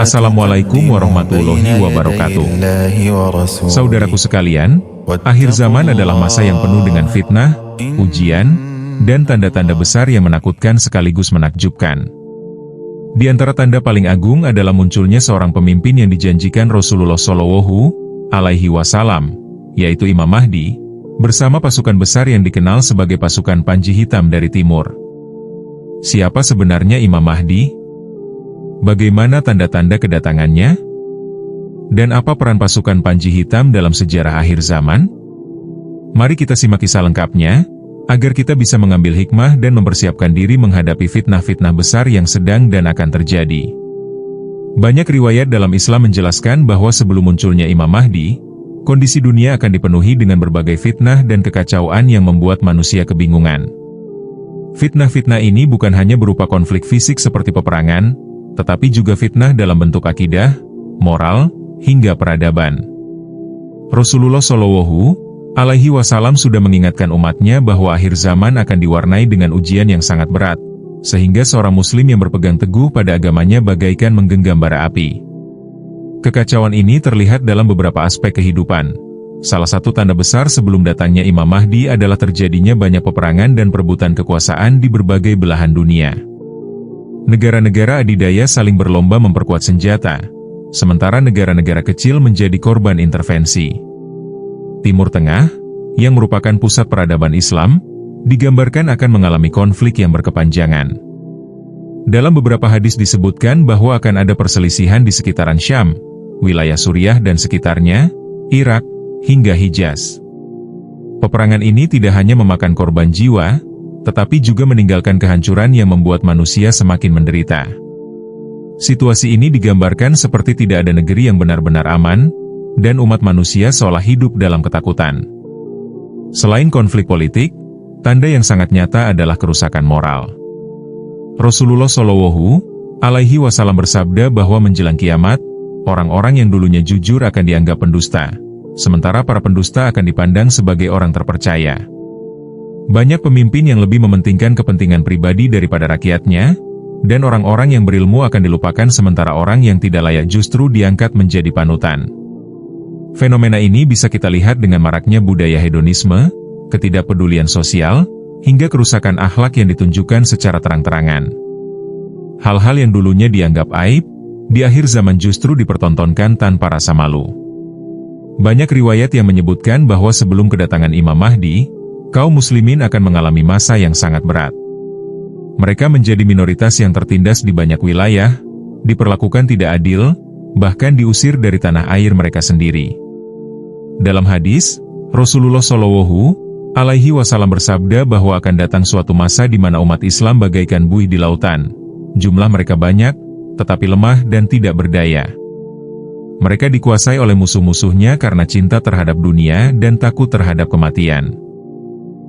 Assalamualaikum warahmatullahi wabarakatuh. Saudaraku sekalian, akhir zaman adalah masa yang penuh dengan fitnah, ujian, dan tanda-tanda besar yang menakutkan sekaligus menakjubkan. Di antara tanda paling agung adalah munculnya seorang pemimpin yang dijanjikan Rasulullah Shallallahu Alaihi Wasallam, yaitu Imam Mahdi, bersama pasukan besar yang dikenal sebagai pasukan Panji Hitam dari Timur. Siapa sebenarnya Imam Mahdi? Bagaimana tanda-tanda kedatangannya? Dan apa peran pasukan Panji Hitam dalam sejarah akhir zaman? Mari kita simak kisah lengkapnya, agar kita bisa mengambil hikmah dan mempersiapkan diri menghadapi fitnah-fitnah besar yang sedang dan akan terjadi. Banyak riwayat dalam Islam menjelaskan bahwa sebelum munculnya Imam Mahdi, kondisi dunia akan dipenuhi dengan berbagai fitnah dan kekacauan yang membuat manusia kebingungan. Fitnah-fitnah ini bukan hanya berupa konflik fisik seperti peperangan, tetapi juga fitnah dalam bentuk akidah, moral, hingga peradaban. Rasulullah Shallallahu Alaihi Wasallam sudah mengingatkan umatnya bahwa akhir zaman akan diwarnai dengan ujian yang sangat berat, sehingga seorang muslim yang berpegang teguh pada agamanya bagaikan menggenggam bara api. Kekacauan ini terlihat dalam beberapa aspek kehidupan. Salah satu tanda besar sebelum datangnya Imam Mahdi adalah terjadinya banyak peperangan dan perebutan kekuasaan di berbagai belahan dunia. Negara-negara adidaya saling berlomba memperkuat senjata, sementara negara-negara kecil menjadi korban intervensi. Timur Tengah, yang merupakan pusat peradaban Islam, digambarkan akan mengalami konflik yang berkepanjangan. Dalam beberapa hadis disebutkan bahwa akan ada perselisihan di sekitaran Syam, wilayah Suriah dan sekitarnya, Irak, hingga Hijaz. Peperangan ini tidak hanya memakan korban jiwa, tetapi juga meninggalkan kehancuran yang membuat manusia semakin menderita. Situasi ini digambarkan seperti tidak ada negeri yang benar-benar aman, dan umat manusia seolah hidup dalam ketakutan. Selain konflik politik, tanda yang sangat nyata adalah kerusakan moral. Rasulullah Shallallahu Alaihi Wasallam bersabda bahwa menjelang kiamat, orang-orang yang dulunya jujur akan dianggap pendusta, sementara para pendusta akan dipandang sebagai orang terpercaya. Banyak pemimpin yang lebih mementingkan kepentingan pribadi daripada rakyatnya, dan orang-orang yang berilmu akan dilupakan sementara orang yang tidak layak justru diangkat menjadi panutan. Fenomena ini bisa kita lihat dengan maraknya budaya hedonisme, ketidakpedulian sosial, hingga kerusakan akhlak yang ditunjukkan secara terang-terangan. Hal-hal yang dulunya dianggap aib, di akhir zaman justru dipertontonkan tanpa rasa malu. Banyak riwayat yang menyebutkan bahwa sebelum kedatangan Imam Mahdi, kaum muslimin akan mengalami masa yang sangat berat. Mereka menjadi minoritas yang tertindas di banyak wilayah, diperlakukan tidak adil, bahkan diusir dari tanah air mereka sendiri. Dalam hadis, Rasulullah Shallallahu Alaihi Wasallam bersabda bahwa akan datang suatu masa di mana umat Islam bagaikan buih di lautan. Jumlah mereka banyak, tetapi lemah dan tidak berdaya. Mereka dikuasai oleh musuh-musuhnya karena cinta terhadap dunia dan takut terhadap kematian.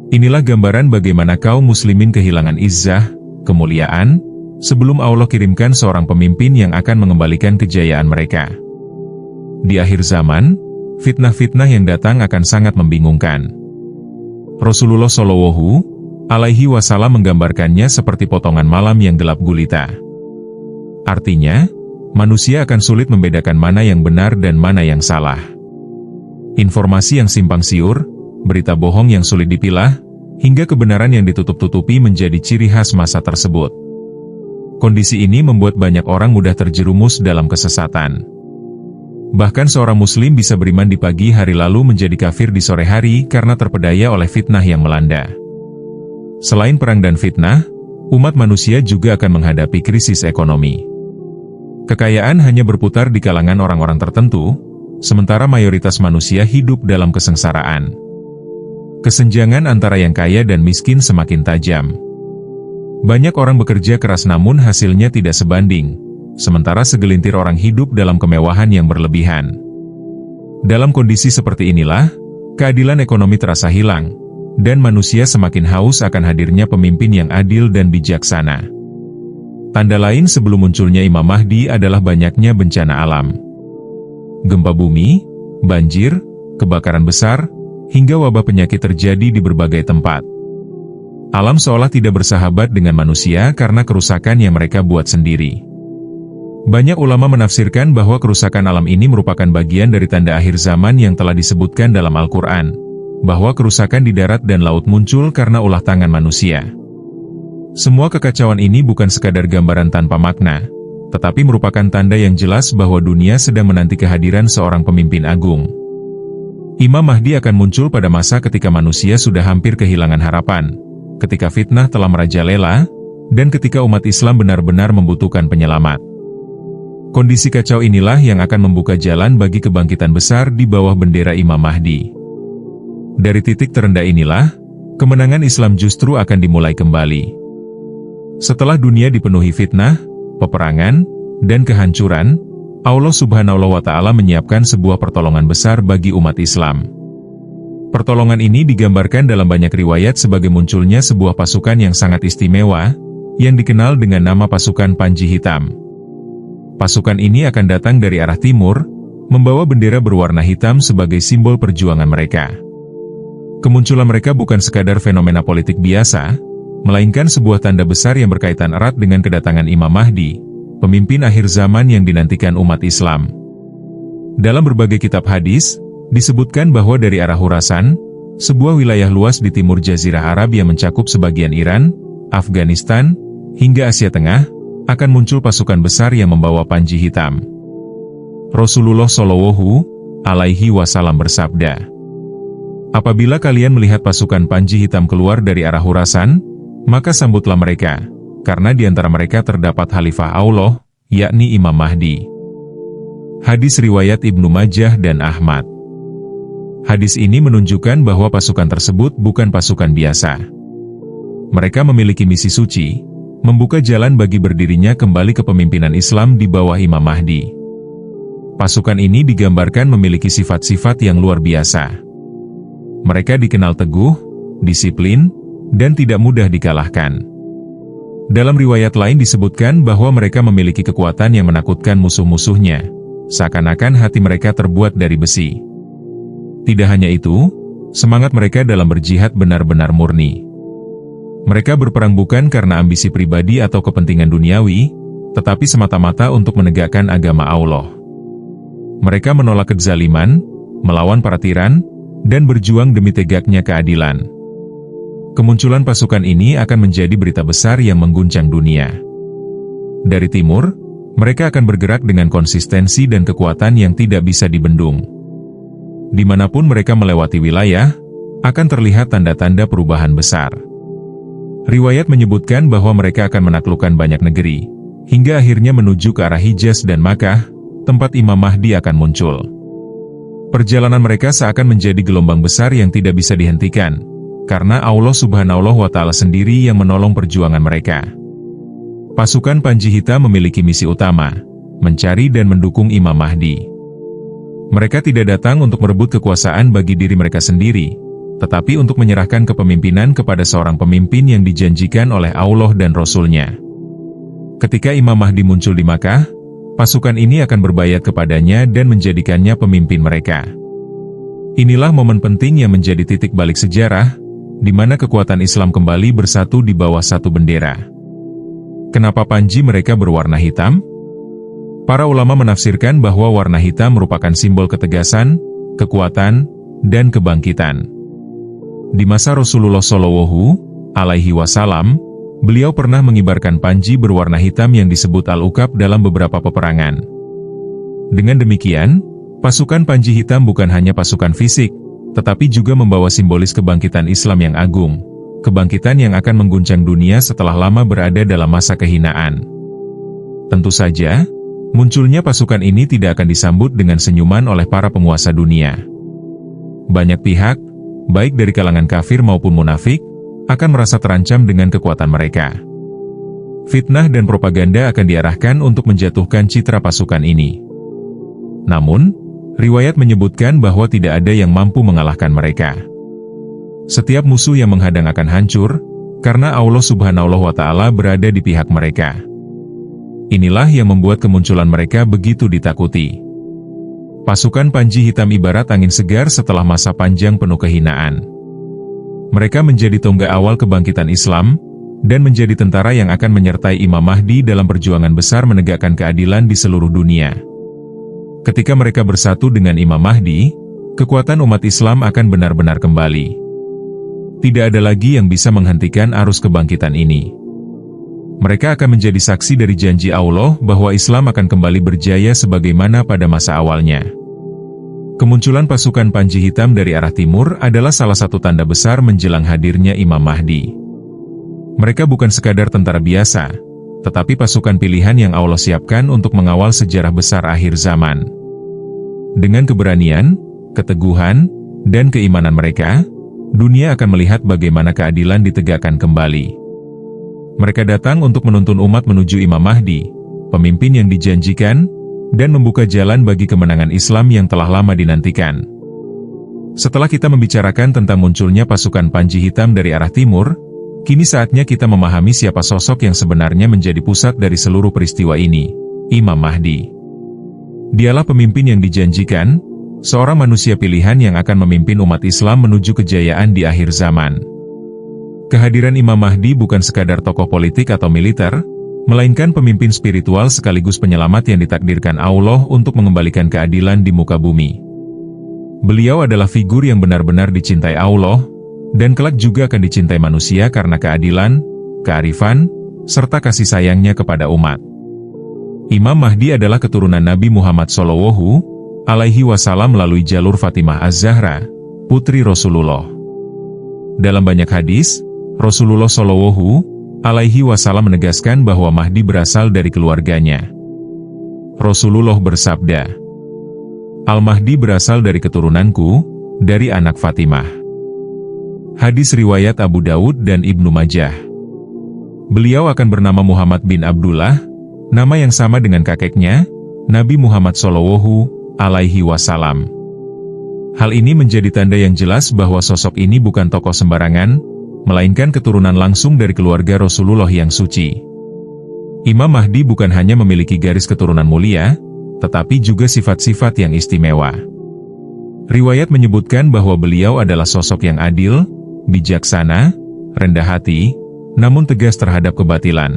Inilah gambaran bagaimana kaum muslimin kehilangan izzah, kemuliaan, sebelum Allah kirimkan seorang pemimpin yang akan mengembalikan kejayaan mereka. Di akhir zaman, fitnah-fitnah yang datang akan sangat membingungkan. Rasulullah Shallallahu Alaihi Wasallam menggambarkannya seperti potongan malam yang gelap gulita. Artinya, manusia akan sulit membedakan mana yang benar dan mana yang salah. Informasi yang simpang siur, berita bohong yang sulit dipilah, hingga kebenaran yang ditutup-tutupi menjadi ciri khas masa tersebut. Kondisi ini membuat banyak orang mudah terjerumus dalam kesesatan. Bahkan seorang muslim bisa beriman di pagi hari lalu menjadi kafir di sore hari karena terpedaya oleh fitnah yang melanda. Selain perang dan fitnah, umat manusia juga akan menghadapi krisis ekonomi. Kekayaan hanya berputar di kalangan orang-orang tertentu, sementara mayoritas manusia hidup dalam kesengsaraan. Kesenjangan antara yang kaya dan miskin semakin tajam. Banyak orang bekerja keras namun hasilnya tidak sebanding, sementara segelintir orang hidup dalam kemewahan yang berlebihan. Dalam kondisi seperti inilah, keadilan ekonomi terasa hilang, dan manusia semakin haus akan hadirnya pemimpin yang adil dan bijaksana. Tanda lain sebelum munculnya Imam Mahdi adalah banyaknya bencana alam. Gempa bumi, banjir, kebakaran besar, hingga wabah penyakit terjadi di berbagai tempat. Alam seolah tidak bersahabat dengan manusia karena kerusakan yang mereka buat sendiri. Banyak ulama menafsirkan bahwa kerusakan alam ini merupakan bagian dari tanda akhir zaman yang telah disebutkan dalam Al-Quran, bahwa kerusakan di darat dan laut muncul karena ulah tangan manusia. Semua kekacauan ini bukan sekadar gambaran tanpa makna, tetapi merupakan tanda yang jelas bahwa dunia sedang menanti kehadiran seorang pemimpin agung. Imam Mahdi akan muncul pada masa ketika manusia sudah hampir kehilangan harapan, ketika fitnah telah merajalela, dan ketika umat Islam benar-benar membutuhkan penyelamat. Kondisi kacau inilah yang akan membuka jalan bagi kebangkitan besar di bawah bendera Imam Mahdi. Dari titik terendah inilah, kemenangan Islam justru akan dimulai kembali. Setelah dunia dipenuhi fitnah, peperangan, dan kehancuran, Allah Subhanahu wa Ta'ala menyiapkan sebuah pertolongan besar bagi umat Islam. Pertolongan ini digambarkan dalam banyak riwayat sebagai munculnya sebuah pasukan yang sangat istimewa, yang dikenal dengan nama pasukan Panji Hitam. Pasukan ini akan datang dari arah timur, membawa bendera berwarna hitam sebagai simbol perjuangan mereka. Kemunculan mereka bukan sekadar fenomena politik biasa, melainkan sebuah tanda besar yang berkaitan erat dengan kedatangan Imam Mahdi, pemimpin akhir zaman yang dinantikan umat Islam. Dalam berbagai kitab hadis, disebutkan bahwa dari arah Khurasan, sebuah wilayah luas di timur Jazirah Arab yang mencakup sebagian Iran, Afghanistan, hingga Asia Tengah, akan muncul pasukan besar yang membawa panji hitam. Rasulullah Shallallahu Alaihi Wasallam bersabda, "Apabila kalian melihat pasukan panji hitam keluar dari arah Khurasan, maka sambutlah mereka, karena di antara mereka terdapat Khalifah Allah, yakni Imam Mahdi." Hadis riwayat Ibnu Majah dan Ahmad. Hadis ini menunjukkan bahwa pasukan tersebut bukan pasukan biasa. Mereka memiliki misi suci, membuka jalan bagi berdirinya kembali kepemimpinan Islam di bawah Imam Mahdi. Pasukan ini digambarkan memiliki sifat-sifat yang luar biasa. Mereka dikenal teguh, disiplin, dan tidak mudah dikalahkan. Dalam riwayat lain disebutkan bahwa mereka memiliki kekuatan yang menakutkan musuh-musuhnya, seakan-akan hati mereka terbuat dari besi. Tidak hanya itu, semangat mereka dalam berjihad benar-benar murni. Mereka berperang bukan karena ambisi pribadi atau kepentingan duniawi, tetapi semata-mata untuk menegakkan agama Allah. Mereka menolak kezaliman, melawan para tiran, dan berjuang demi tegaknya keadilan. Kemunculan pasukan ini akan menjadi berita besar yang mengguncang dunia. Dari timur, mereka akan bergerak dengan konsistensi dan kekuatan yang tidak bisa dibendung. Dimanapun mereka melewati wilayah, akan terlihat tanda-tanda perubahan besar. Riwayat menyebutkan bahwa mereka akan menaklukkan banyak negeri, hingga akhirnya menuju ke arah Hijaz dan Makkah, tempat Imam Mahdi akan muncul. Perjalanan mereka seakan menjadi gelombang besar yang tidak bisa dihentikan, karena Allah Subhanahu wa Ta'ala sendiri yang menolong perjuangan mereka. Pasukan Panji Hitam memiliki misi utama, mencari dan mendukung Imam Mahdi. Mereka tidak datang untuk merebut kekuasaan bagi diri mereka sendiri, tetapi untuk menyerahkan kepemimpinan kepada seorang pemimpin yang dijanjikan oleh Allah dan Rasul-Nya. Ketika Imam Mahdi muncul di Makkah, pasukan ini akan berbayat kepadanya dan menjadikannya pemimpin mereka. Inilah momen penting yang menjadi titik balik sejarah, di mana kekuatan Islam kembali bersatu di bawah satu bendera. Kenapa panji mereka berwarna hitam? Para ulama menafsirkan bahwa warna hitam merupakan simbol ketegasan, kekuatan, dan kebangkitan. Di masa Rasulullah Shallallahu Alaihi Wasallam, beliau pernah mengibarkan panji berwarna hitam yang disebut Al-Uqab dalam beberapa peperangan. Dengan demikian, pasukan Panji Hitam bukan hanya pasukan fisik, tetapi juga membawa simbolis kebangkitan Islam yang agung, kebangkitan yang akan mengguncang dunia setelah lama berada dalam masa kehinaan. Tentu saja, munculnya pasukan ini tidak akan disambut dengan senyuman oleh para penguasa dunia. Banyak pihak, baik dari kalangan kafir maupun munafik, akan merasa terancam dengan kekuatan mereka. Fitnah dan propaganda akan diarahkan untuk menjatuhkan citra pasukan ini. Namun, riwayat menyebutkan bahwa tidak ada yang mampu mengalahkan mereka. Setiap musuh yang menghadang akan hancur, karena Allah Subhanahu wa Ta'ala berada di pihak mereka. Inilah yang membuat kemunculan mereka begitu ditakuti. Pasukan Panji Hitam ibarat angin segar setelah masa panjang penuh kehinaan. Mereka menjadi tonggak awal kebangkitan Islam, dan menjadi tentara yang akan menyertai Imam Mahdi dalam perjuangan besar menegakkan keadilan di seluruh dunia. Ketika mereka bersatu dengan Imam Mahdi, kekuatan umat Islam akan benar-benar kembali. Tidak ada lagi yang bisa menghentikan arus kebangkitan ini. Mereka akan menjadi saksi dari janji Allah bahwa Islam akan kembali berjaya sebagaimana pada masa awalnya. Kemunculan pasukan Panji Hitam dari arah timur adalah salah satu tanda besar menjelang hadirnya Imam Mahdi. Mereka bukan sekadar tentara biasa, tetapi pasukan pilihan yang Allah siapkan untuk mengawal sejarah besar akhir zaman. Dengan keberanian, keteguhan, dan keimanan mereka, dunia akan melihat bagaimana keadilan ditegakkan kembali. Mereka datang untuk menuntun umat menuju Imam Mahdi, pemimpin yang dijanjikan, dan membuka jalan bagi kemenangan Islam yang telah lama dinantikan. Setelah kita membicarakan tentang munculnya pasukan Panji Hitam dari arah timur, kini saatnya kita memahami siapa sosok yang sebenarnya menjadi pusat dari seluruh peristiwa ini, Imam Mahdi. Dialah pemimpin yang dijanjikan, seorang manusia pilihan yang akan memimpin umat Islam menuju kejayaan di akhir zaman. Kehadiran Imam Mahdi bukan sekadar tokoh politik atau militer, melainkan pemimpin spiritual sekaligus penyelamat yang ditakdirkan Allah untuk mengembalikan keadilan di muka bumi. Beliau adalah figur yang benar-benar dicintai Allah, dan kelak juga akan dicintai manusia karena keadilan, kearifan, serta kasih sayangnya kepada umat. Imam Mahdi adalah keturunan Nabi Muhammad SAW melalui jalur Fatimah Az-Zahra, putri Rasulullah. Dalam banyak hadis, Rasulullah SAW menegaskan bahwa Mahdi berasal dari keluarganya. Rasulullah bersabda, "Al-Mahdi berasal dari keturunanku, dari anak Fatimah." Hadis riwayat Abu Daud dan Ibnu Majah. Beliau akan bernama Muhammad bin Abdullah, nama yang sama dengan kakeknya, Nabi Muhammad SAW. Hal ini menjadi tanda yang jelas bahwa sosok ini bukan tokoh sembarangan, melainkan keturunan langsung dari keluarga Rasulullah yang suci. Imam Mahdi bukan hanya memiliki garis keturunan mulia, tetapi juga sifat-sifat yang istimewa. Riwayat menyebutkan bahwa beliau adalah sosok yang adil, bijaksana, rendah hati, namun tegas terhadap kebatilan.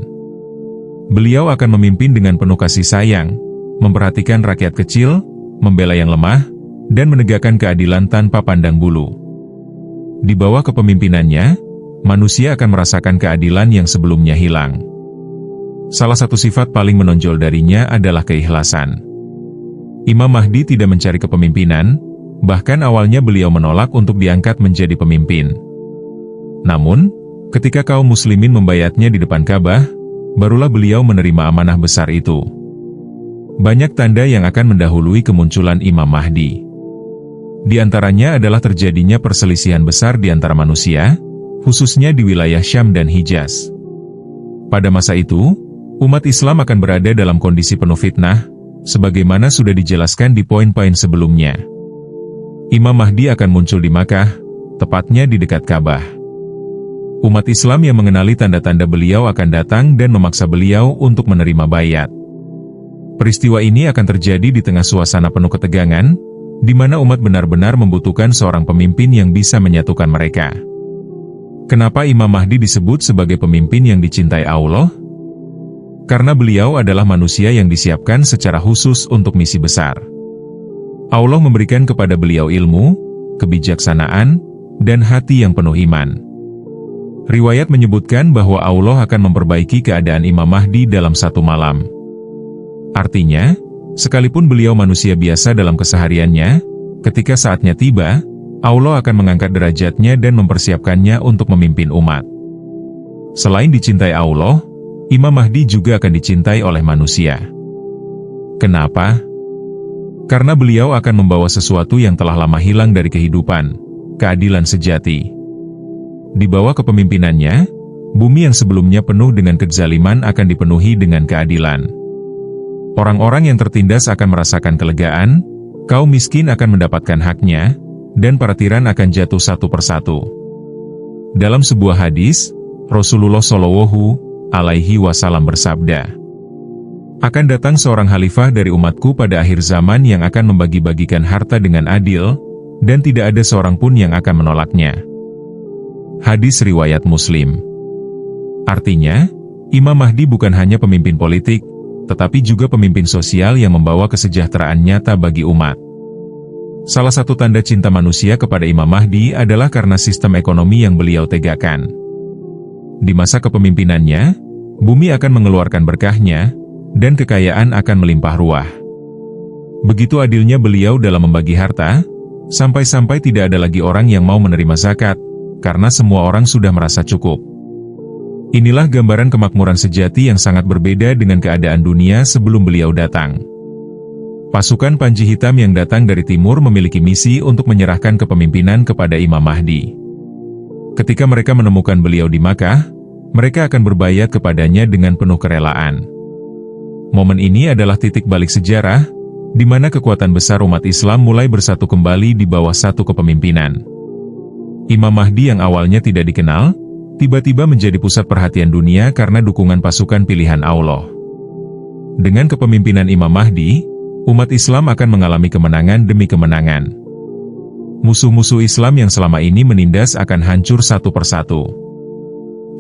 Beliau akan memimpin dengan penuh kasih sayang, memperhatikan rakyat kecil, membela yang lemah, dan menegakkan keadilan tanpa pandang bulu. Di bawah kepemimpinannya, manusia akan merasakan keadilan yang sebelumnya hilang. Salah satu sifat paling menonjol darinya adalah keikhlasan. Imam Mahdi tidak mencari kepemimpinan, bahkan awalnya beliau menolak untuk diangkat menjadi pemimpin. Namun, ketika kaum muslimin membayatnya di depan Ka'bah, barulah beliau menerima amanah besar itu. Banyak tanda yang akan mendahului kemunculan Imam Mahdi. Di antaranya adalah terjadinya perselisihan besar di antara manusia, khususnya di wilayah Syam dan Hijaz. Pada masa itu, umat Islam akan berada dalam kondisi penuh fitnah, sebagaimana sudah dijelaskan di poin-poin sebelumnya. Imam Mahdi akan muncul di Makkah, tepatnya di dekat Ka'bah. Umat Islam yang mengenali tanda-tanda beliau akan datang dan memaksa beliau untuk menerima baiat. Peristiwa ini akan terjadi di tengah suasana penuh ketegangan, di mana umat benar-benar membutuhkan seorang pemimpin yang bisa menyatukan mereka. Kenapa Imam Mahdi disebut sebagai pemimpin yang dicintai Allah? Karena beliau adalah manusia yang disiapkan secara khusus untuk misi besar. Allah memberikan kepada beliau ilmu, kebijaksanaan, dan hati yang penuh iman. Riwayat menyebutkan bahwa Allah akan memperbaiki keadaan Imam Mahdi dalam satu malam. Artinya, sekalipun beliau manusia biasa dalam kesehariannya, ketika saatnya tiba, Allah akan mengangkat derajatnya dan mempersiapkannya untuk memimpin umat. Selain dicintai Allah, Imam Mahdi juga akan dicintai oleh manusia. Kenapa? Karena beliau akan membawa sesuatu yang telah lama hilang dari kehidupan, keadilan sejati. Di bawah kepemimpinannya, bumi yang sebelumnya penuh dengan kezaliman akan dipenuhi dengan keadilan. Orang-orang yang tertindas akan merasakan kelegaan, kaum miskin akan mendapatkan haknya, dan para tiran akan jatuh satu persatu. Dalam sebuah hadis, Rasulullah SAW bersabda, "Akan datang seorang khalifah dari umatku pada akhir zaman yang akan membagi-bagikan harta dengan adil, dan tidak ada seorang pun yang akan menolaknya." Hadis riwayat Muslim. Artinya, Imam Mahdi bukan hanya pemimpin politik, tetapi juga pemimpin sosial yang membawa kesejahteraan nyata bagi umat. Salah satu tanda cinta manusia kepada Imam Mahdi adalah karena sistem ekonomi yang beliau tegakkan. Di masa kepemimpinannya, bumi akan mengeluarkan berkahnya, dan kekayaan akan melimpah ruah. Begitu adilnya beliau dalam membagi harta, sampai-sampai tidak ada lagi orang yang mau menerima zakat, karena semua orang sudah merasa cukup. Inilah gambaran kemakmuran sejati yang sangat berbeda dengan keadaan dunia sebelum beliau datang. Pasukan Panji Hitam yang datang dari timur memiliki misi untuk menyerahkan kepemimpinan kepada Imam Mahdi. Ketika mereka menemukan beliau di Makkah, mereka akan berbayat kepadanya dengan penuh kerelaan. Momen ini adalah titik balik sejarah, di mana kekuatan besar umat Islam mulai bersatu kembali di bawah satu kepemimpinan. Imam Mahdi yang awalnya tidak dikenal, tiba-tiba menjadi pusat perhatian dunia karena dukungan pasukan pilihan Allah. Dengan kepemimpinan Imam Mahdi, umat Islam akan mengalami kemenangan demi kemenangan. Musuh-musuh Islam yang selama ini menindas akan hancur satu persatu.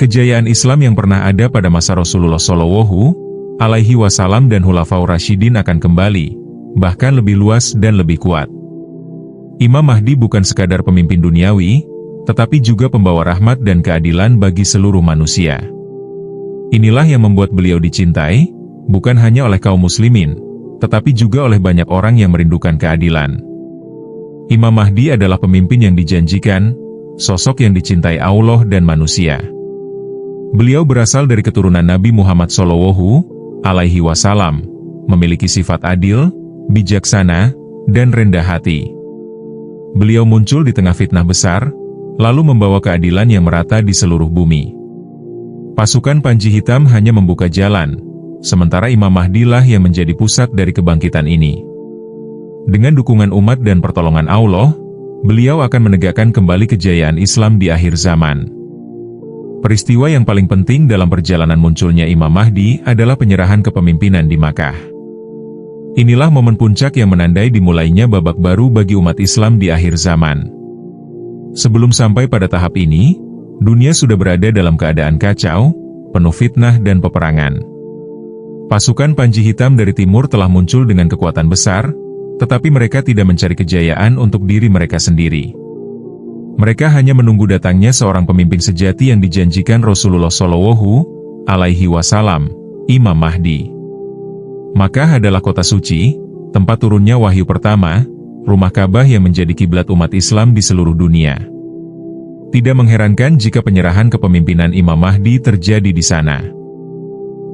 Kejayaan Islam yang pernah ada pada masa Rasulullah Shallallahu Alaihi Wasallam dan Khulafaur Rasyidin akan kembali, bahkan lebih luas dan lebih kuat. Imam Mahdi bukan sekadar pemimpin duniawi, tetapi juga pembawa rahmat dan keadilan bagi seluruh manusia. Inilah yang membuat beliau dicintai, bukan hanya oleh kaum muslimin, tetapi juga oleh banyak orang yang merindukan keadilan. Imam Mahdi adalah pemimpin yang dijanjikan, sosok yang dicintai Allah dan manusia. Beliau berasal dari keturunan Nabi Muhammad Shallallahu Alaihi Wasallam, memiliki sifat adil, bijaksana, dan rendah hati. Beliau muncul di tengah fitnah besar, lalu membawa keadilan yang merata di seluruh bumi. Pasukan Panji Hitam hanya membuka jalan, sementara Imam Mahdi lah yang menjadi pusat dari kebangkitan ini. Dengan dukungan umat dan pertolongan Allah, beliau akan menegakkan kembali kejayaan Islam di akhir zaman. Peristiwa yang paling penting dalam perjalanan munculnya Imam Mahdi adalah penyerahan kepemimpinan di Makkah. Inilah momen puncak yang menandai dimulainya babak baru bagi umat Islam di akhir zaman. Sebelum sampai pada tahap ini, dunia sudah berada dalam keadaan kacau, penuh fitnah dan peperangan. Pasukan Panji Hitam dari timur telah muncul dengan kekuatan besar, tetapi mereka tidak mencari kejayaan untuk diri mereka sendiri. Mereka hanya menunggu datangnya seorang pemimpin sejati yang dijanjikan Rasulullah Shallallahu Alaihi Wasallam, Imam Mahdi. Makkah adalah kota suci, tempat turunnya wahyu pertama, rumah Ka'bah yang menjadi kiblat umat Islam di seluruh dunia. Tidak mengherankan jika penyerahan kepemimpinan Imam Mahdi terjadi di sana.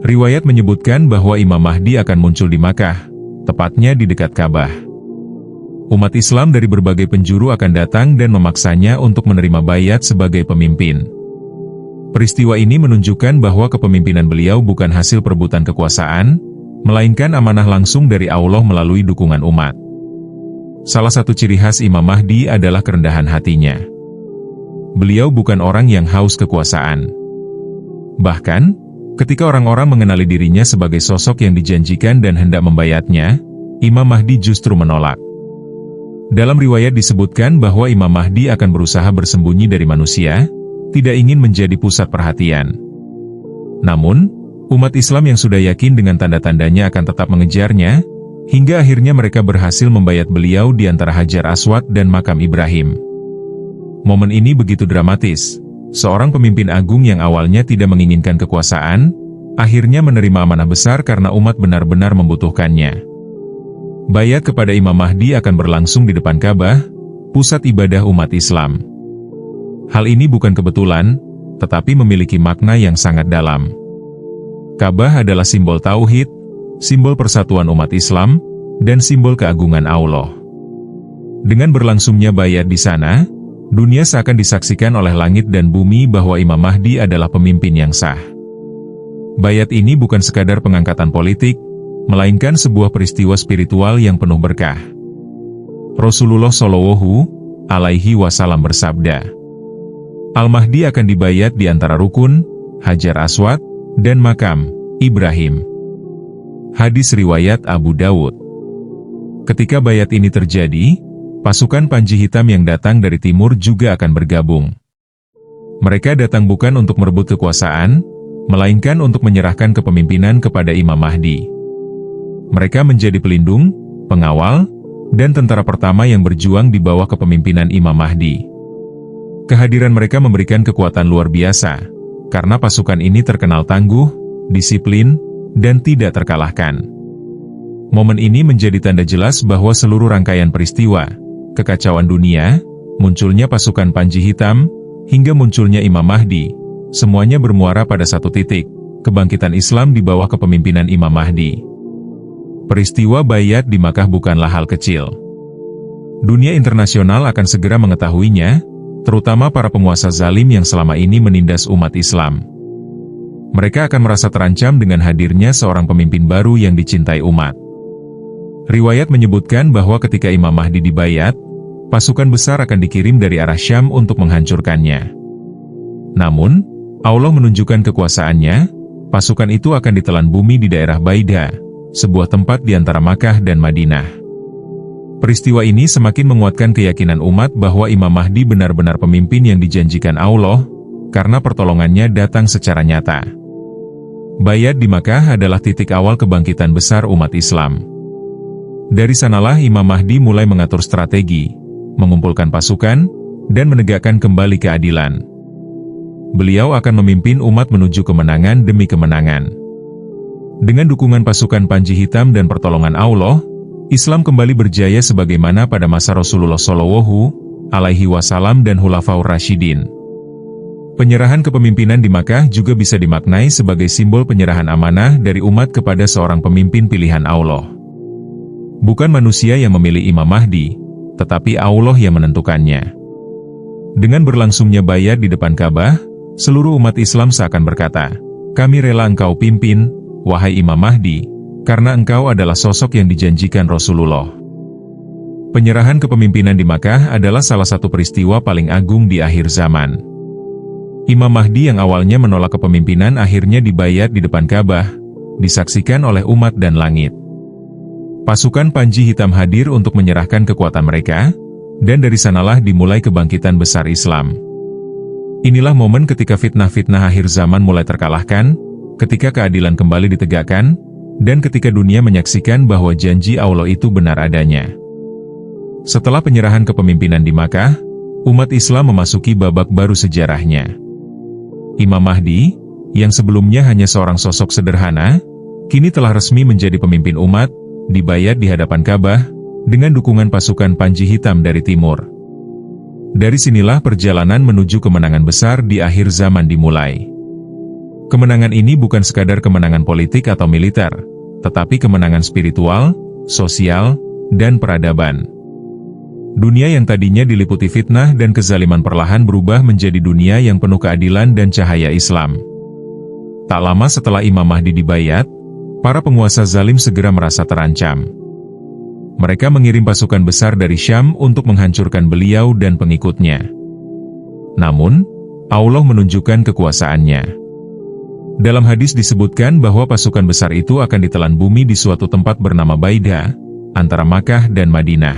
Riwayat menyebutkan bahwa Imam Mahdi akan muncul di Makkah, tepatnya di dekat Ka'bah. Umat Islam dari berbagai penjuru akan datang dan memaksanya untuk menerima baiat sebagai pemimpin. Peristiwa ini menunjukkan bahwa kepemimpinan beliau bukan hasil perebutan kekuasaan, melainkan amanah langsung dari Allah melalui dukungan umat. Salah satu ciri khas Imam Mahdi adalah kerendahan hatinya. Beliau bukan orang yang haus kekuasaan. Bahkan, ketika orang-orang mengenali dirinya sebagai sosok yang dijanjikan dan hendak membayatnya, Imam Mahdi justru menolak. Dalam riwayat disebutkan bahwa Imam Mahdi akan berusaha bersembunyi dari manusia, tidak ingin menjadi pusat perhatian. Namun, umat Islam yang sudah yakin dengan tanda-tandanya akan tetap mengejarnya, hingga akhirnya mereka berhasil membayat beliau di antara Hajar Aswad dan makam Ibrahim. Momen ini begitu dramatis. Seorang pemimpin agung yang awalnya tidak menginginkan kekuasaan, akhirnya menerima amanah besar karena umat benar-benar membutuhkannya. Baiat kepada Imam Mahdi akan berlangsung di depan Ka'bah, pusat ibadah umat Islam. Hal ini bukan kebetulan, tetapi memiliki makna yang sangat dalam. Ka'bah adalah simbol tauhid, simbol persatuan umat Islam, dan simbol keagungan Allah. Dengan berlangsungnya baiat di sana, dunia seakan disaksikan oleh langit dan bumi bahwa Imam Mahdi adalah pemimpin yang sah. Baiat ini bukan sekadar pengangkatan politik, melainkan sebuah peristiwa spiritual yang penuh berkah. Rasulullah Shallallahu Alaihi Wasallam bersabda, Al-Mahdi akan dibaiat di antara rukun, Hajar Aswad, dan makam Ibrahim. Hadis riwayat Abu Dawud. Ketika baiat ini terjadi, pasukan Panji Hitam yang datang dari timur juga akan bergabung. Mereka datang bukan untuk merebut kekuasaan, melainkan untuk menyerahkan kepemimpinan kepada Imam Mahdi. Mereka menjadi pelindung, pengawal, dan tentara pertama yang berjuang di bawah kepemimpinan Imam Mahdi. Kehadiran mereka memberikan kekuatan luar biasa, karena pasukan ini terkenal tangguh, disiplin, dan tidak terkalahkan. Momen ini menjadi tanda jelas bahwa seluruh rangkaian peristiwa, kekacauan dunia, munculnya pasukan Panji Hitam, hingga munculnya Imam Mahdi, semuanya bermuara pada satu titik, kebangkitan Islam di bawah kepemimpinan Imam Mahdi. Peristiwa Baiat di Makkah bukanlah hal kecil. Dunia internasional akan segera mengetahuinya, terutama para penguasa zalim yang selama ini menindas umat Islam. Mereka akan merasa terancam dengan hadirnya seorang pemimpin baru yang dicintai umat. Riwayat menyebutkan bahwa ketika Imam Mahdi dibayat, pasukan besar akan dikirim dari arah Syam untuk menghancurkannya. Namun, Allah menunjukkan kekuasaannya, pasukan itu akan ditelan bumi di daerah Baida, sebuah tempat di antara Makkah dan Madinah. Peristiwa ini semakin menguatkan keyakinan umat bahwa Imam Mahdi benar-benar pemimpin yang dijanjikan Allah, karena pertolongannya datang secara nyata. Baiat di Makkah adalah titik awal kebangkitan besar umat Islam. Dari sanalah Imam Mahdi mulai mengatur strategi, mengumpulkan pasukan, dan menegakkan kembali keadilan. Beliau akan memimpin umat menuju kemenangan demi kemenangan. Dengan dukungan pasukan Panji Hitam dan pertolongan Allah, Islam kembali berjaya sebagaimana pada masa Rasulullah Shallallahu Alaihi Wasallam dan Khulafaur Rasyidin. Penyerahan kepemimpinan di Makkah juga bisa dimaknai sebagai simbol penyerahan amanah dari umat kepada seorang pemimpin pilihan Allah. Bukan manusia yang memilih Imam Mahdi, tetapi Allah yang menentukannya. Dengan berlangsungnya baiat di depan Ka'bah, seluruh umat Islam seakan berkata, "Kami rela engkau pimpin, wahai Imam Mahdi, karena engkau adalah sosok yang dijanjikan Rasulullah." Penyerahan kepemimpinan di Makkah adalah salah satu peristiwa paling agung di akhir zaman. Imam Mahdi yang awalnya menolak kepemimpinan akhirnya dibayat di depan Ka'bah, disaksikan oleh umat dan langit. Pasukan Panji Hitam hadir untuk menyerahkan kekuatan mereka, dan dari sanalah dimulai kebangkitan besar Islam. Inilah momen ketika fitnah-fitnah akhir zaman mulai terkalahkan, ketika keadilan kembali ditegakkan, dan ketika dunia menyaksikan bahwa janji Allah itu benar adanya. Setelah penyerahan kepemimpinan di Makkah, umat Islam memasuki babak baru sejarahnya. Imam Mahdi, yang sebelumnya hanya seorang sosok sederhana, kini telah resmi menjadi pemimpin umat, dibayat di hadapan Ka'bah, dengan dukungan pasukan Panji Hitam dari timur. Dari sinilah perjalanan menuju kemenangan besar di akhir zaman dimulai. Kemenangan ini bukan sekadar kemenangan politik atau militer, tetapi kemenangan spiritual, sosial, dan peradaban. Dunia yang tadinya diliputi fitnah dan kezaliman perlahan berubah menjadi dunia yang penuh keadilan dan cahaya Islam. Tak lama setelah Imam Mahdi dibayat, para penguasa zalim segera merasa terancam. Mereka mengirim pasukan besar dari Syam untuk menghancurkan beliau dan pengikutnya. Namun, Allah menunjukkan kekuasaannya. Dalam hadis disebutkan bahwa pasukan besar itu akan ditelan bumi di suatu tempat bernama Baida, antara Makkah dan Madinah.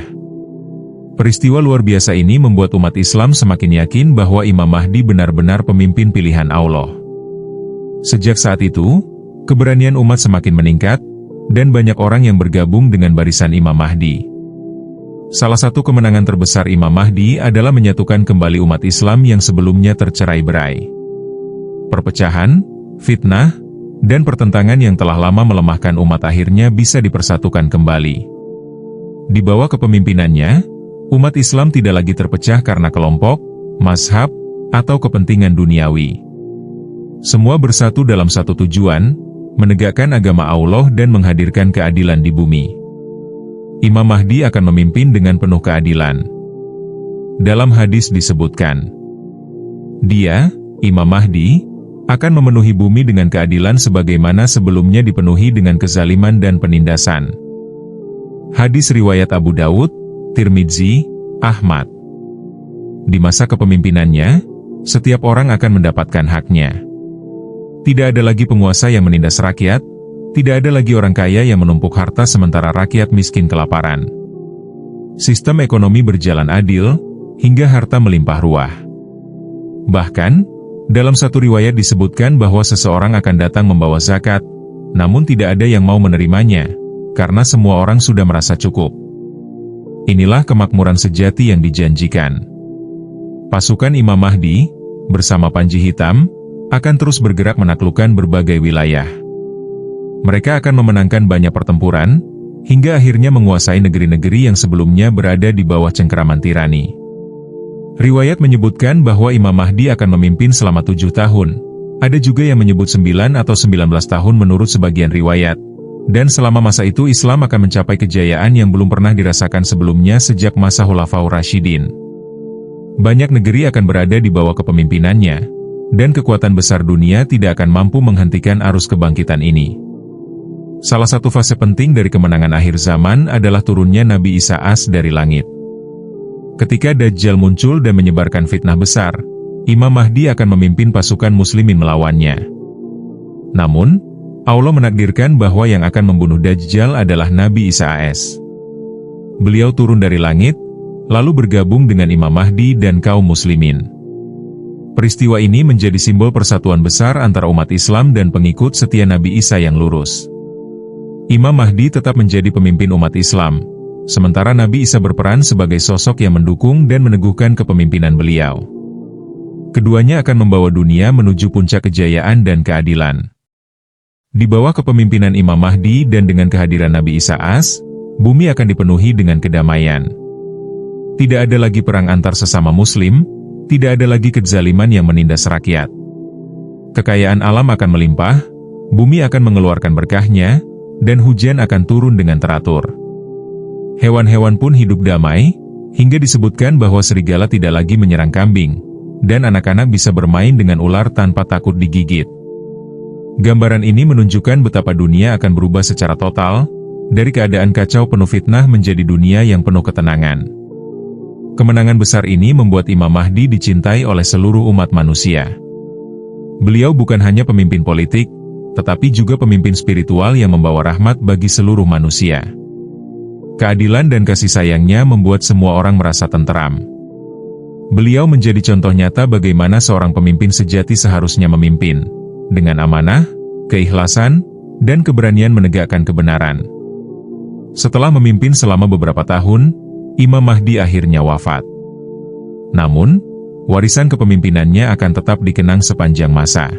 Peristiwa luar biasa ini membuat umat Islam semakin yakin bahwa Imam Mahdi benar-benar pemimpin pilihan Allah. Sejak saat itu, keberanian umat semakin meningkat, dan banyak orang yang bergabung dengan barisan Imam Mahdi. Salah satu kemenangan terbesar Imam Mahdi adalah menyatukan kembali umat Islam yang sebelumnya tercerai-berai. Perpecahan, fitnah, dan pertentangan yang telah lama melemahkan umat akhirnya bisa dipersatukan kembali. Di bawah kepemimpinannya, umat Islam tidak lagi terpecah karena kelompok, mazhab, atau kepentingan duniawi. Semua bersatu dalam satu tujuan, menegakkan agama Allah dan menghadirkan keadilan di bumi. Imam Mahdi akan memimpin dengan penuh keadilan. Dalam hadis disebutkan, dia, Imam Mahdi, akan memenuhi bumi dengan keadilan sebagaimana sebelumnya dipenuhi dengan kezaliman dan penindasan. Hadis riwayat Abu Dawud, Tirmidzi, Ahmad. Di masa kepemimpinannya, setiap orang akan mendapatkan haknya. Tidak ada lagi penguasa yang menindas rakyat, tidak ada lagi orang kaya yang menumpuk harta sementara rakyat miskin kelaparan. Sistem ekonomi berjalan adil, hingga harta melimpah ruah. Bahkan, dalam satu riwayat disebutkan bahwa seseorang akan datang membawa zakat, namun tidak ada yang mau menerimanya, karena semua orang sudah merasa cukup. Inilah kemakmuran sejati yang dijanjikan. Pasukan Imam Mahdi, bersama Panji Hitam, akan terus bergerak menaklukkan berbagai wilayah. Mereka akan memenangkan banyak pertempuran, hingga akhirnya menguasai negeri-negeri yang sebelumnya berada di bawah cengkeraman tirani. Riwayat menyebutkan bahwa Imam Mahdi akan memimpin selama 7 tahun. Ada juga yang menyebut 9 atau 19 tahun menurut sebagian riwayat. Dan selama masa itu Islam akan mencapai kejayaan yang belum pernah dirasakan sebelumnya sejak masa Khulafaur Rasyidin. Banyak negeri akan berada di bawah kepemimpinannya, dan kekuatan besar dunia tidak akan mampu menghentikan arus kebangkitan ini. Salah satu fase penting dari kemenangan akhir zaman adalah turunnya Nabi Isa AS dari langit. Ketika Dajjal muncul dan menyebarkan fitnah besar, Imam Mahdi akan memimpin pasukan muslimin melawannya. Namun, Allah menakdirkan bahwa yang akan membunuh Dajjal adalah Nabi Isa AS. Beliau turun dari langit, lalu bergabung dengan Imam Mahdi dan kaum muslimin. Peristiwa ini menjadi simbol persatuan besar antara umat Islam dan pengikut setia Nabi Isa yang lurus. Imam Mahdi tetap menjadi pemimpin umat Islam, sementara Nabi Isa berperan sebagai sosok yang mendukung dan meneguhkan kepemimpinan beliau. Keduanya akan membawa dunia menuju puncak kejayaan dan keadilan. Di bawah kepemimpinan Imam Mahdi dan dengan kehadiran Nabi Isa AS, bumi akan dipenuhi dengan kedamaian. Tidak ada lagi perang antar sesama muslim, tidak ada lagi kezaliman yang menindas rakyat. Kekayaan alam akan melimpah, bumi akan mengeluarkan berkahnya, dan hujan akan turun dengan teratur. Hewan-hewan pun hidup damai, hingga disebutkan bahwa serigala tidak lagi menyerang kambing, dan anak-anak bisa bermain dengan ular tanpa takut digigit. Gambaran ini menunjukkan betapa dunia akan berubah secara total, dari keadaan kacau penuh fitnah menjadi dunia yang penuh ketenangan. Kemenangan besar ini membuat Imam Mahdi dicintai oleh seluruh umat manusia. Beliau bukan hanya pemimpin politik, tetapi juga pemimpin spiritual yang membawa rahmat bagi seluruh manusia. Keadilan dan kasih sayangnya membuat semua orang merasa tenteram. Beliau menjadi contoh nyata bagaimana seorang pemimpin sejati seharusnya memimpin, dengan amanah, keikhlasan, dan keberanian menegakkan kebenaran. Setelah memimpin selama beberapa tahun, Imam Mahdi akhirnya wafat. Namun, warisan kepemimpinannya akan tetap dikenang sepanjang masa.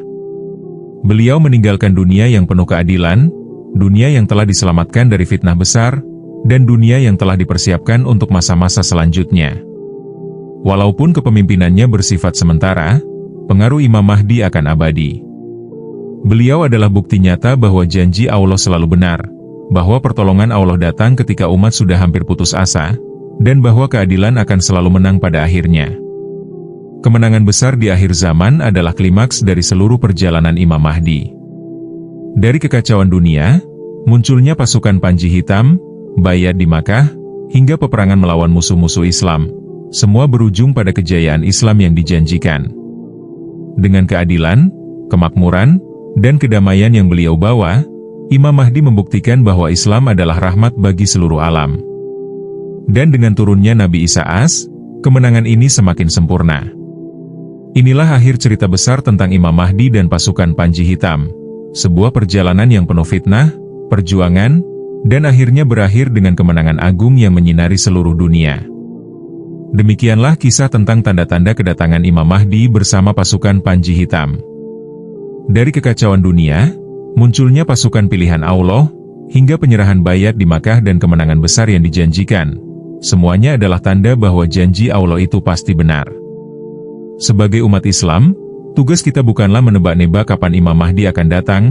Beliau meninggalkan dunia yang penuh keadilan, dunia yang telah diselamatkan dari fitnah besar, dan dunia yang telah dipersiapkan untuk masa-masa selanjutnya. Walaupun kepemimpinannya bersifat sementara, pengaruh Imam Mahdi akan abadi. Beliau adalah bukti nyata bahwa janji Allah selalu benar, bahwa pertolongan Allah datang ketika umat sudah hampir putus asa, dan bahwa keadilan akan selalu menang pada akhirnya. Kemenangan besar di akhir zaman adalah klimaks dari seluruh perjalanan Imam Mahdi. Dari kekacauan dunia, munculnya pasukan Panji Hitam, Bayat di Makkah, hingga peperangan melawan musuh-musuh Islam, semua berujung pada kejayaan Islam yang dijanjikan. Dengan keadilan, kemakmuran, dan kedamaian yang beliau bawa, Imam Mahdi membuktikan bahwa Islam adalah rahmat bagi seluruh alam. Dan dengan turunnya Nabi Isa AS, kemenangan ini semakin sempurna. Inilah akhir cerita besar tentang Imam Mahdi dan pasukan Panji Hitam, sebuah perjalanan yang penuh fitnah, perjuangan, dan akhirnya berakhir dengan kemenangan agung yang menyinari seluruh dunia. Demikianlah kisah tentang tanda-tanda kedatangan Imam Mahdi bersama pasukan Panji Hitam. Dari kekacauan dunia, munculnya pasukan pilihan Allah, hingga penyerahan Bayat di Makkah dan kemenangan besar yang dijanjikan. Semuanya adalah tanda bahwa janji Allah itu pasti benar. Sebagai umat Islam, tugas kita bukanlah menebak-nebak kapan Imam Mahdi akan datang,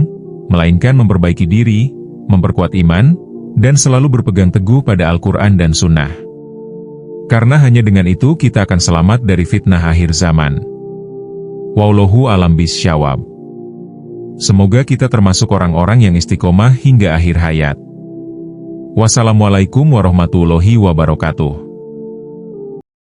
melainkan memperbaiki diri, memperkuat iman, dan selalu berpegang teguh pada Al-Quran dan Sunnah. Karena hanya dengan itu kita akan selamat dari fitnah akhir zaman. Wallahu a'lam bishawab. Semoga kita termasuk orang-orang yang istiqomah hingga akhir hayat. Wassalamualaikum warahmatullahi wabarakatuh.